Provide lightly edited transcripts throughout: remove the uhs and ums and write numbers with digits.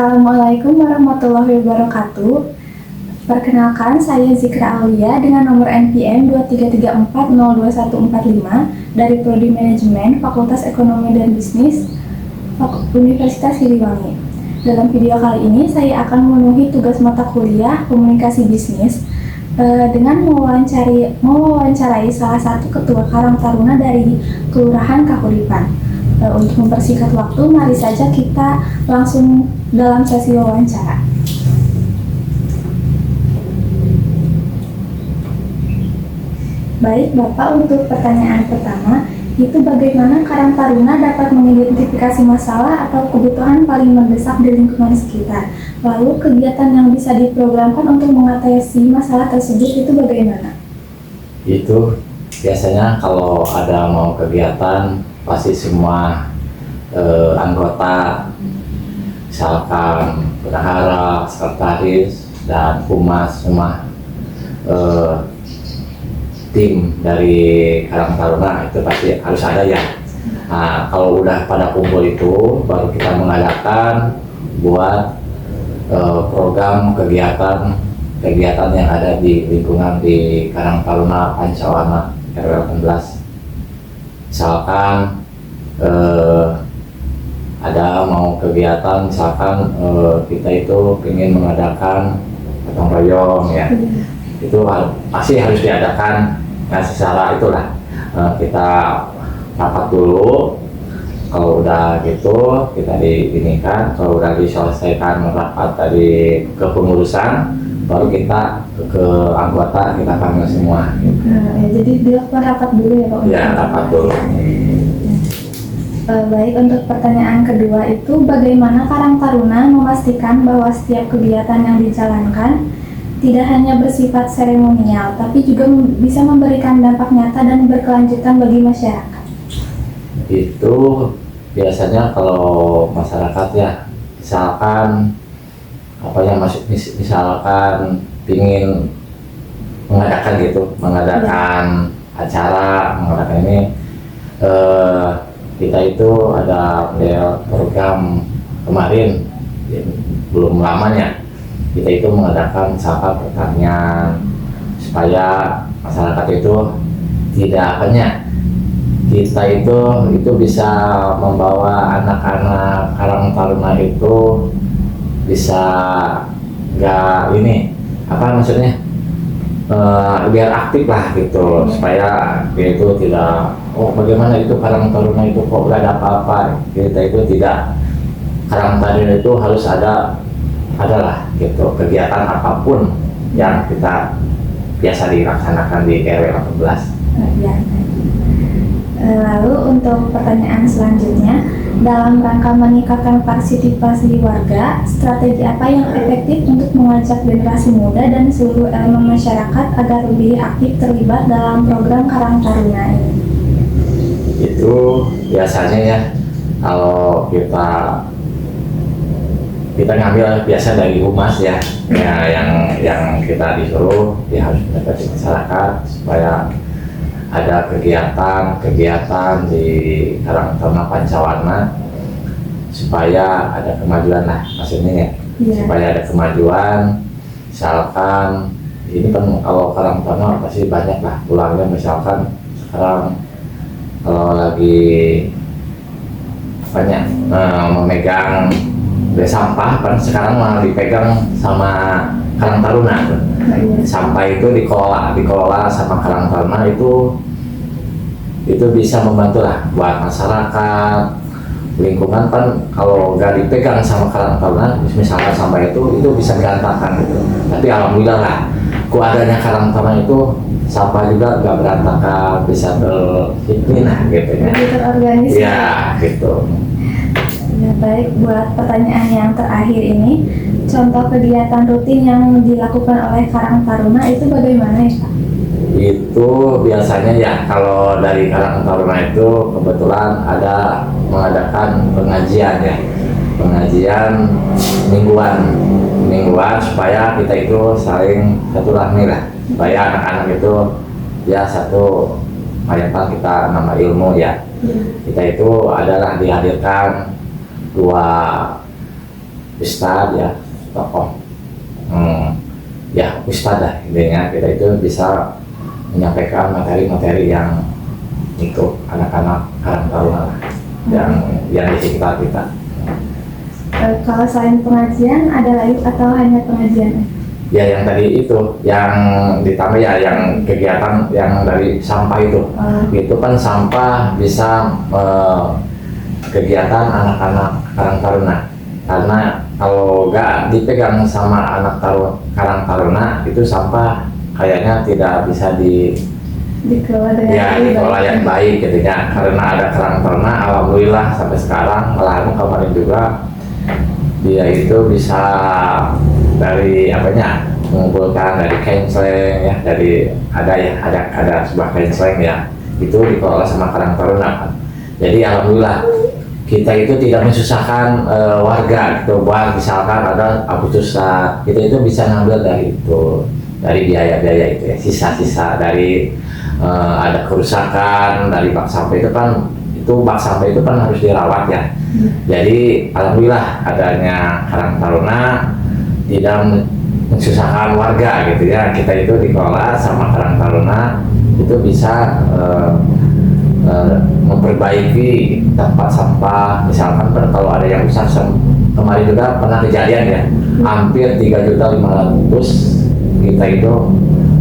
Assalamualaikum warahmatullahi wabarakatuh. Perkenalkan, saya Zikra Aulia dengan nomor NPM 23340214 dari Prodi Manajemen Fakultas Ekonomi dan Bisnis Universitas Siliwangi. Dalam video kali ini saya akan memenuhi tugas mata kuliah Komunikasi Bisnis dengan mewawancarai salah satu ketua Karang Taruna dari Kelurahan Kahuripan. Untuk mempersingkat waktu, mari saja kita langsung dalam sesi wawancara. Baik, Bapak, untuk pertanyaan pertama, itu bagaimana Karang Taruna dapat mengidentifikasi masalah atau kebutuhan paling mendesak di lingkungan sekitar? Lalu kegiatan yang bisa diprogramkan untuk mengatasi masalah tersebut itu bagaimana? Itu biasanya kalau ada mau kegiatan pasti semua anggota, misalkan bendahara, sekretaris, dan humas semua tim dari Karang Taruna itu pasti harus ada ya. Nah, kalau udah pada kumpul itu baru kita mengadakan buat program kegiatan yang ada di lingkungan di Karang Taruna Pancawana RW 18. Misalkan ada mau kegiatan, misalkan kita itu ingin mengadakan gotong royong ya, itu pasti harus diadakan. Nah, secara itulah kita rapat dulu. Kalau udah gitu kita diinikan, kalau udah diselesaikan rapat dari kepengurusan, baru kita ke anggota kita panggil semua. Jadi dilakukan rapat dulu ya Pak? Ya, rapat dulu. Baik, untuk pertanyaan kedua itu bagaimana Karang Taruna memastikan bahwa setiap kegiatan yang dijalankan tidak hanya bersifat seremonial, tapi juga bisa memberikan dampak nyata dan berkelanjutan bagi masyarakat? Itu biasanya kalau masyarakat ya, misalkan misalkan ingin mengadakan acara, mengadakan ini, kita itu ada program kemarin belum lamanya, kita itu mengadakan misalkan pertanian supaya masyarakat itu tidak kita itu bisa membawa anak-anak Karang Taruna itu bisa biar aktif lah gitu, supaya dia itu tidak bagaimana itu Karang Taruna itu kok gak ada apa-apa. Kita itu tidak, Karang Taruna itu harus adalah gitu kegiatan apapun yang kita biasa dilaksanakan di RW 18. Ya. Lalu untuk pertanyaan selanjutnya, dalam rangka meningkatkan partisipasi warga, strategi apa yang efektif untuk mengajak generasi muda dan seluruh elemen masyarakat agar lebih aktif terlibat dalam program Karang Taruna ini? Itu biasanya ya, kalau kita ngambil biasa dari humas ya, yang kita disuruh ya harus mendekati masyarakat supaya ada kegiatan di Karang Taruna Pancawana supaya ada kemajuan lah maksudnya ya. Supaya ada kemajuan. Misalkan ini kan kalau Karang Taruna pasti banyak lah pulangnya, misalkan sekarang kalau lagi banyak memegang sampah kan sekarang malah dipegang sama Karang Taruna. Sampah itu dikelola sama Karang Taruna, itu bisa membantu lah buat masyarakat. Lingkungan kan kalau nggak dipegang sama Karang Taruna, misalnya sampah itu bisa berantakan gitu. Tapi alhamdulillah lah, adanya Karang Taruna itu sampah juga nggak berantakan, bisa terhimpinan gitu ya. Terorganisir. Ya gitu. Ya, baik, buat pertanyaan yang terakhir ini, contoh kegiatan rutin yang dilakukan oleh Karang Taruna itu bagaimana ya Pak? Itu biasanya ya, kalau dari Karang Taruna itu kebetulan ada mengadakan pengajian ya, pengajian mingguan supaya kita itu saling silaturahmi lah, supaya anak-anak itu ya satu mayoritas kita nama ilmu ya. Kita itu adalah dihadirkan dua ustadz ya, tokoh ya ustadz lah intinya. Kita itu bisa menyampaikan materi-materi yang untuk anak-anak Karang Taruna lah, yang di sekitar kita. Kalau selain pengajian ada lagi atau hanya pengajian? Ya yang tadi itu, yang ditambah ya yang kegiatan yang dari sampah itu, itu kan sampah bisa kegiatan anak-anak Karang Taruna. Karena kalau nggak dipegang sama anak Karang Taruna itu sampah kayaknya tidak bisa dikelola dengan ya dikelola yang baik gitu ya. Karena ada Karang Taruna, alhamdulillah sampai sekarang, malahan kemarin juga dia itu bisa dari apanya mengumpulkan dari cancel ya, dari ada sebuah cancel ya, itu dikelola sama Karang Taruna kan. Jadi alhamdulillah kita itu tidak menyusahkan warga gitu. Buat misalkan ada Agustusat, kita itu bisa ngambil dari itu, dari biaya-biaya itu ya, sisa-sisa dari ada kerusakan dari bak sampah itu kan, itu bak sampah itu kan harus dirawat ya. Jadi alhamdulillah adanya Karang Taruna tidak menyusahkan warga gitu ya. Kita itu dikelola sama Karang Taruna itu bisa memperbaiki tempat sampah. Misalkan kalau ada yang rusak, kemarin juga pernah kejadian ya, hampir 3.500.000 kita itu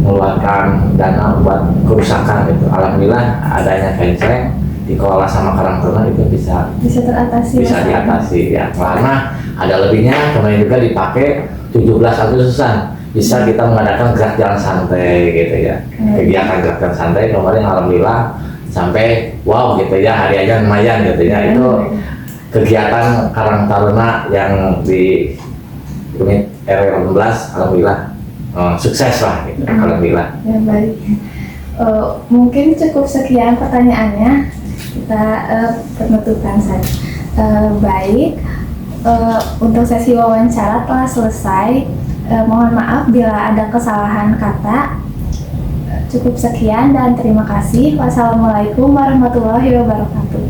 mengeluarkan dana buat kerusakan gitu. Alhamdulillah adanya cancel dikelola sama Karang Taruna itu bisa teratasi, bisa diatasi ya. Karena ada lebihnya kemarin juga dipakai 17 Agustusan bisa kita mengadakan gerak jalan santai gitu ya. Kegiatan gerak jalan santai kemarin alhamdulillah sampai wow gitu ya, hari aja lumayan gitu ya. Itu kegiatan Karang Taruna yang di unit RW 18 alhamdulillah sukses lah gitu. Alhamdulillah. Ya, baik. Mungkin cukup sekian pertanyaannya, kita penutupkan saja. Baik, untuk sesi wawancara telah selesai. Mohon maaf bila ada kesalahan kata. Cukup sekian dan terima kasih. Wassalamualaikum warahmatullahi wabarakatuh.